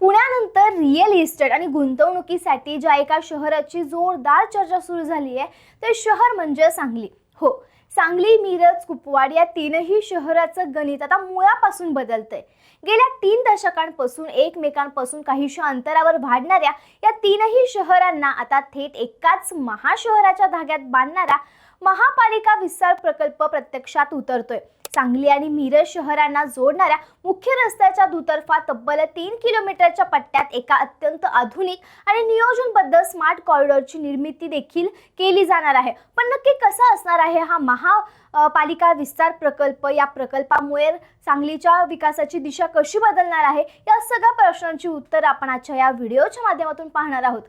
पुण्यानंतर real estate आणि गुंतवणुकीसाठी ज्या एका शहराची जोरदार चर्चा सुरू झाली आहे ते शहर म्हणजे सांगली. हो, सांगली, मिरज, कुपवाड या तीनही शहराचं गणित आता मुळापासून बदलतंय. गेल्या 3 दशकांपासून एकमेकांपासून काहीशा अंतरावर वाढणाऱ्या या तीनही शहरांना आता थेट एकाच महाशहराच्या धाग्यात बांधणारा महापालिका विस्तार प्रकल्प प्रत्यक्षात उतरतोय. सांगली आणि मिरज शहरांना जोडणाऱ्या मुख्य रस्त्याच्या दुतर्फा तब्बल 3 किलोमीटरच्या पट्ट्यात एका अत्यंत आधुनिक आणि नियोजनबद्ध स्मार्ट कॉरिडॉरची निर्मिती देखील केली जाणार आहे. पण नक्की कसा असणार आहे हा महापालिका विस्तार प्रकल्प? या प्रकल्पामुळे सांगलीच्या विकासाची दिशा कशी बदलणार आहे, या सगळ्या प्रश्नांची उत्तर आपण आजच्या या व्हिडिओच्या माध्यमातून पाहणार आहोत.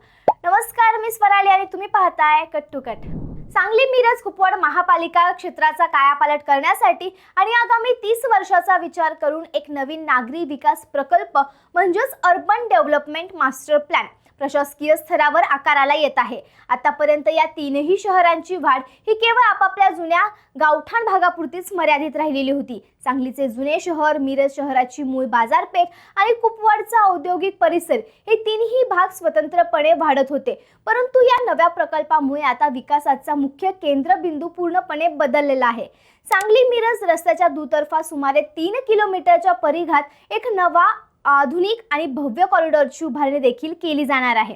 नमस्कार, मी स्वराली आणि तुम्ही पाहताय cut to cut. Sangli, Miraj, Kupwad महापालिका क्षेत्राचा कायापालट करण्यासाठी आणि आगामी 30 वर्षाचा विचार करून एक नवीन नागरी विकास प्रकल्प म्हणजेच अर्बन डेव्हलपमेंट मास्टर प्लॅन प्रशासकीय स्तरावर आकाराला येत आहे. आतापर्यंत या तीनही शहरांची वाढ ही केवळ आपापल्या जुन्या गावठाण भागापुरतीच मर्यादित राहिलेली होती. सांगलीचे जुने शहर, मिरज शहराची मूळ बाजारपेठ आणि कुपवाडचा औद्योगिक परिसर हे तीनही भाग स्वतंत्रपणे वाढत होते. परंतु या नव्या प्रकल्पामुळे आता विकासाचा मुख्य केंद्रबिंदू पूर्णपणे बदललेला आहे. सांगली मिरज रस्त्याच्या दुतर्फा सुमारे 3 किलोमीटरच्या परिघात एक नवा आधुनिक आणि भव्य कॉरिडॉरची उभारणी देखील केली जाणार आहे.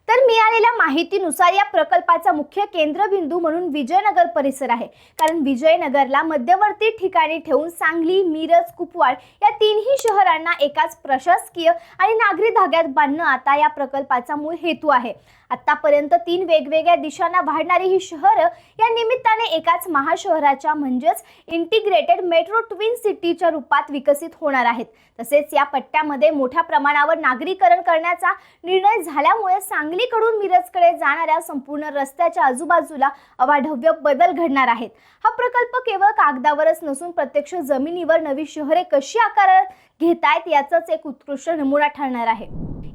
तर मिळालेल्या माहितीनुसार या प्रकल्पाचा मुख्य केंद्रबिंदू म्हणून विजयनगर परिसर आहे. कारण विजयनगरला मध्यवर्ती ठिकाणी ठेवून सांगली, मिरज, कुपवाड या तीनही शहरांना एकाच प्रशासकीय आणि नागरी धाग्यात बांधणं आता या प्रकल्पाचा मूळ हेतू आहे. आतापर्यंत 3 वेगवेगळ्या दिशांना वाढणारी ही शहरं या निमित्ताने एकाच महाशहराच्या म्हणजेच इंटिग्रेटेड मेट्रो ट्विन सिटीच्या रूपात विकसित होणार आहेत. तसेच या पट्ट्यामध्ये मोठ्या प्रमाणावर नागरीकरण करण्याचा निर्णय झाल्यामुळे सांगलीकडून मिरजकडे जाणाऱ्या संपूर्ण रस्त्याच्या आजूबाजूला अवाढव्य बदल घडणार आहेत. हा प्रकल्प केवळ कागदावरच नसून प्रत्यक्ष जमिनीवर नवी शहरे कशी आकारात घेतायत याचाच एक उत्कृष्ट नमुना ठरणार आहे.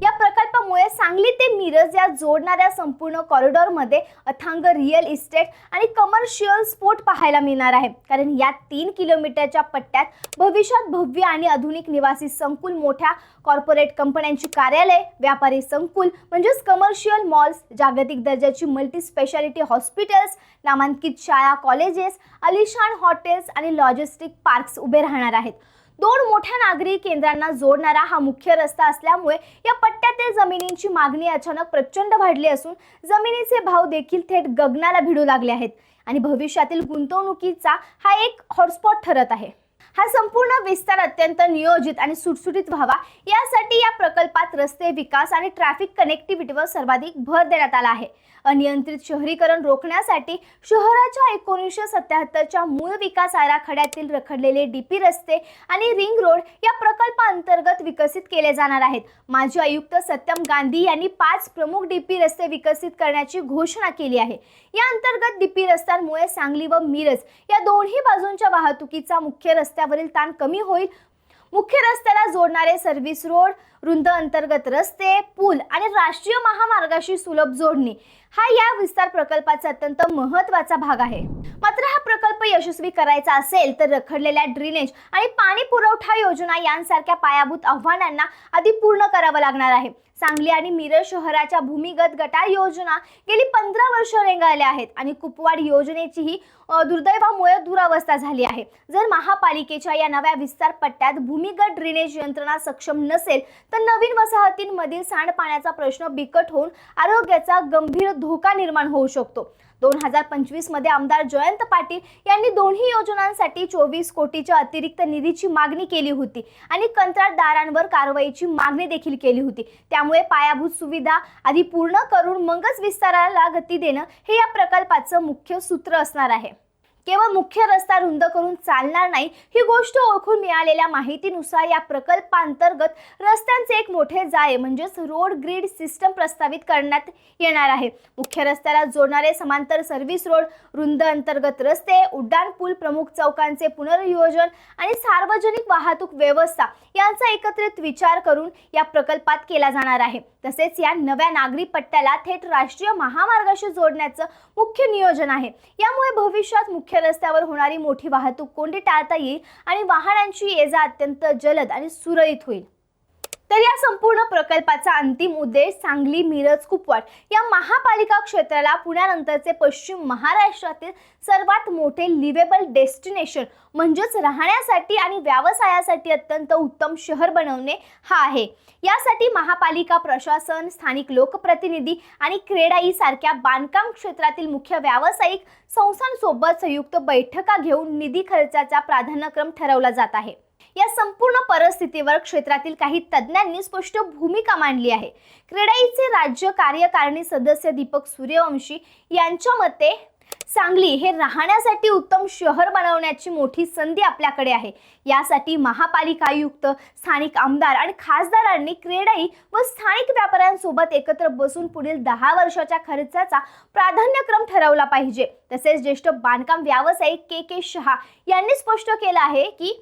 या प्रकल्पामुळे सांगली ते मिरज या जोडणाऱ्या संपूर्ण कॉरिडॉरमध्ये अथांग रिअल इस्टेट आणि कमर्शियल स्पॉट पाहायला मिळणार आहे. कारण या 3 किलोमीटरच्या पट्ट्यात भविष्यात भव्य आणि आधुनिक निवासी संकुल, मोठ्या कॉर्पोरेट कंपन्यांची कार्यालय, व्यापारी संकुल म्हणजेच कमर्शियल मॉल्स, जागतिक दर्जाची मल्टी स्पेशालिटी हॉस्पिटल्स, नामांकित शाळा, कॉलेजेस, आलिशान हॉटेल्स आणि लॉजिस्टिक पार्क्स उभे राहणार आहेत. 2 मोठ्या नागरी केंद्रांना जोडणारा हा मुख्य रस्ता असल्यामुळे या पट्ट्यातील जमिनींची मागणी अचानक प्रचंड वाढली असून जमिनीचे भाव देखील थेट गगनाला भिडू लागले आहेत आणि भविष्यातील गुंतवणुकीचा हा एक हॉटस्पॉट ठरत आहे. हा संपूर्ण विस्तार अत्यंत नियोजित आणि सुटसुटीत व्हावा यासाठी या प्रकल्पात रस्ते विकास आणि ट्रॅफिक कनेक्टिव्हिटीवर सर्वाधिक भर देण्यात आला आहे. अनियंत्रित शहरीकरण रोखण्यासाठी शहराच्या 1977च्या मूळ विकास आराखड्यातील रखडलेले डीपी रस्ते आणि रिंग रोड या प्रकल्पाअंतर्गत विकसित केले जाणार आहेत. माजी आयुक्त सत्यम गांधी यांनी 5 प्रमुख डीपी रस्ते विकसित करण्याची घोषणा केली आहे. या अंतर्गत डीपी रस्त्यांमुळे सांगली व मिरज या दोन्ही बाजूंच्या वाहतुकीचा मुख्य रस्त्यावरील ताण कमी होईल. मुख्य रस्त्याला जोडणारे सर्व्हिस रोड, रुंद अंतर्गत रस्ते, पूल आणि राष्ट्रीय महामार्गाशी सुलभ जोडणी हा या विस्तार प्रकल्पाचा अत्यंत महत्त्वाचा भाग आहे. मात्र हा प्रकल्प यशस्वी करायचा असेल तर रखडलेल्या ड्रेनेज आणि पाणी पुरवठा योजना यांसारख्या पायाभूत आव्हानांना आधी पूर्ण करावं लागणार आहे. सांगली आणि मिरज शहराच्या भूमिगत गटार योजना गेली 15 वर्ष रेंगाळल्या आहेत आणि कुपवाड योजनेचीही दुर्दैवामुळे दुरावस्था झाली आहे. जर महापालिकेच्या या नव्या विस्तार पट्ट्यात भूमिगत ड्रेनेज यंत्रणा सक्षम नसेल तर नवीन वसाहतींमधील सांडपाण्याचा प्रश्न बिकट होऊन आरोग्याचा गंभीर धोका निर्माण होऊ शकतो. 2025 मध्ये आमदार जयंत पाटील यांनी दोन्ही योजनांसाठी 24 कोटीच्या अतिरिक्त निधीची मागणी केली होती आणि कंत्राटदारांवर कारवाईची मागणी देखील केली होती. त्यामुळे पायाभूत सुविधा आधी पूर्ण करून मगच विस्ताराला गती देणं हे या प्रकल्पाचं मुख्य सूत्र असणार आहे. केवळ मुख्य रस्ता रुंद करून चालणार नाही ही गोष्ट ओळखून मिळालेल्या माहितीनुसार या प्रकल्पांतर्गत रस्त्यांचे एक मोठे जाळे म्हणजेच रोड ग्रिड सिस्टम प्रस्तावित करण्यात येणार आहे. मुख्य रस्त्याला जोडणारे समांतर सर्व्हिस रोड, रुंद अंतर्गत रस्ते, उड्डाण पूल, प्रमुख चौकांचे पुनर्नियोजन आणि सार्वजनिक वाहतूक व्यवस्था यांचा एकत्रित विचार करून या प्रकल्पात केला जाणार आहे. तसेच या नव्या नागरी पट्ट्याला थेट राष्ट्रीय महामार्गाशी जोडण्याचं मुख्य नियोजन आहे. यामुळे भविष्यात मुख्य रस्त्यावर होणारी मोठी वाहतूक कोंडी टाळता येईल आणि वाहनांची ये-जा अत्यंत जलद आणि सुरळीत होईल. तर या संपूर्ण प्रकल्पाचा अंतिम उद्देश सांगली, मिरज, कुपवाड या महापालिका क्षेत्राला पुण्यानंतरचे पश्चिम महाराष्ट्रातील सर्वात मोठे लिव्हेबल डेस्टिनेशन म्हणजेच राहण्यासाठी आणि व्यवसायासाठी अत्यंत उत्तम शहर बनवणे हा आहे। यासाठी महापालिका प्रशासन, स्थानिक लोकप्रतिनिधी आणि क्रेडाई सारख्या बांधकाम क्षेत्रातील मुख्य व्यावसायिक संस्थांसोबत संयुक्त बैठका घेऊन निधी खर्चाचा प्राधान्यक्रम ठरवला जात आहे। या संपूर्ण परिस्थितीवर क्षेत्रातील काही तज्ञांनी स्पष्ट भूमिका मांडली आहे। क्रेडाईचे राज्य कार्यकारिणी सदस्य दीपक सूर्यवंशी यांच्या मते सांगली हे राहण्यासाठी उत्तम शहर बनवण्याची मोठी संधी आपल्याकडे आहे। यासाठी महापालिका आयुक्त, स्थानिक आमदार आणि खासदारांनी क्रेडाई व स्थानिक व्यापाऱ्यांसोबत एकत्र बसून पुढील 10 वर्षाच्या खर्चाचा प्राधान्यक्रम ठरवला पाहिजे। तसेच ज्येष्ठ बांधकाम व्यावसायिक के शहा यांनी स्पष्ट केलं आहे की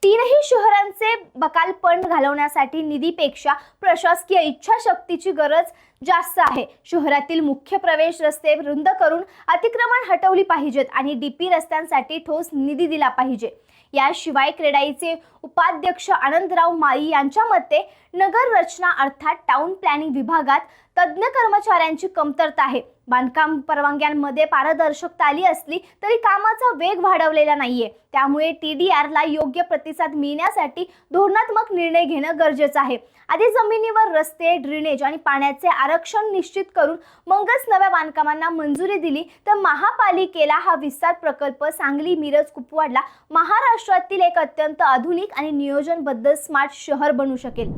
तीनही शहरांचे बकालपण घालवण्यासाठी निधीपेक्षा प्रशासकीय इच्छाशक्तीची गरज जास्त आहे। शहरातील मुख्य प्रवेश रस्ते रुंद करून अतिक्रमण हटवली पाहिजेत आणि डीपी रस्त्यांसाठी ठोस निधी दिला पाहिजे। याशिवाय क्रेडाईचे उपाध्यक्ष आनंदराव माळी यांच्या मते नगर रचना अर्थात टाउन प्लॅनिंग विभागात तज्ञ कर्मचाऱ्यांची कमतरता आहे। बांधकाम परवानग्यांमध्ये पारदर्शकता आली असली तरी कामाचा वेग वाढवलेला नाहीये। त्यामुळे TDR ला योग्य प्रतिसाद मिळण्यासाठी धोरणात्मक निर्णय घेणं गरजेचं आहे। आधी जमिनीवर रस्ते, ड्रेनेज आणि पाण्याचे आरक्षण निश्चित करून मगच नव्या बांधकामांना मंजुरी दिली तर महापालिकेला हा विस्तार प्रकल्प सांगली, मिरज, कुपवाडला महाराष्ट्रातील एक अत्यंत आधुनिक आणि नियोजनबद्ध स्मार्ट शहर बनू शकेल।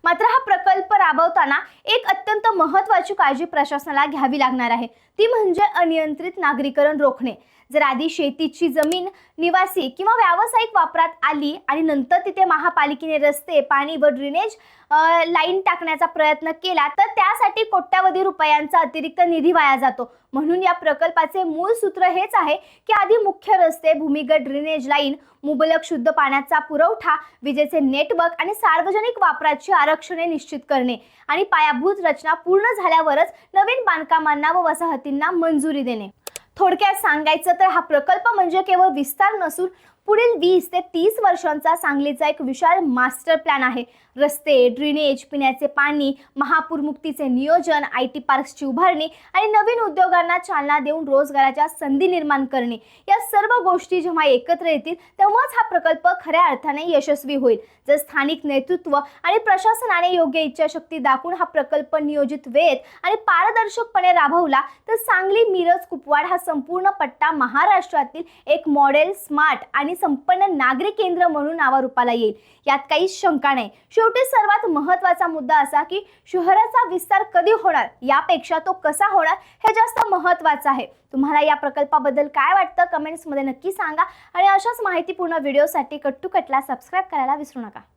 मात्र हा प्रकल्प राबवताना एक अत्यंत महत्त्वाची काळजी प्रशासनाला घ्यावी लागणार आहे, ती म्हणजे अनियंत्रित नागरीकरण रोखणे। जर आधी शेतीची जमीन निवासी किंवा व्यावसायिक वापरात आली आणि नंतर तिथे महापालिकेने रस्ते, पाणी व ड्रेनेज लाईन टाकण्याचा प्रयत्न केला तर त्यासाठी कोट्यावधी रुपयांचा अतिरिक्त निधी वाया जातो। म्हणून या प्रकल्पाचे मूळ सूत्र हेच आहे की आधी मुख्य रस्ते, भूमिगत ड्रेनेज लाईन, मुबलक शुद्ध पाण्याचा पुरवठा, विजेचे नेटवर्क आणि सार्वजनिक वापराची आरक्षणे निश्चित करणे आणि पायाभूत रचना पूर्ण झाल्यावरच नवीन बांधकामांना व वसाहतींना मंजुरी देणे। थोडक्यात सांगायचं तर हा प्रकल्प म्हणजे केवळ विस्तार नसून पुढील 20 ते 30 वर्षांचा सांगलीचा एक विशाल मास्टर प्लॅन आहे। रस्ते, ड्रेनेज, पिण्याचे पाणी, महापूरमुक्तीचे नियोजन, IT पार्क्सची उभारणी आणि नवीन उद्योगांना चालना देऊन रोजगाराच्या संधी निर्माण करणे, या सर्व गोष्टी जेव्हा एकत्र येतील तेव्हाच हा प्रकल्प खऱ्या अर्थाने यशस्वी होईल। जर स्थानिक नेतृत्व आणि प्रशासनाने योग्य इच्छाशक्ती दाखवून हा प्रकल्प नियोजित वेळेत आणि पारदर्शकपणे राबवला तर सांगली, मिरज, कुपवाड हा संपूर्ण पट्टा महाराष्ट्रातील एक मॉडेल, स्मार्ट आणि संपन्न नागरिक केंद्र म्हणून नावारूपाला येईल। यात काहीच शंका नाही। शेवटी सर्वात महत्त्वाचा मुद्दा असा की शहराचा विस्तार कधी होणार यापेक्षा तो कसा होणार हे जास्त महत्त्वाचं आहे। तुम्हाला या प्रकल्पाबद्दल काय वाटतं कमेंट्समध्ये नक्की सांगा आणि अशाच माहितीपूर्ण व्हिडिओसाठी कट टू कटला सबस्क्राइब करायला विसरू नका।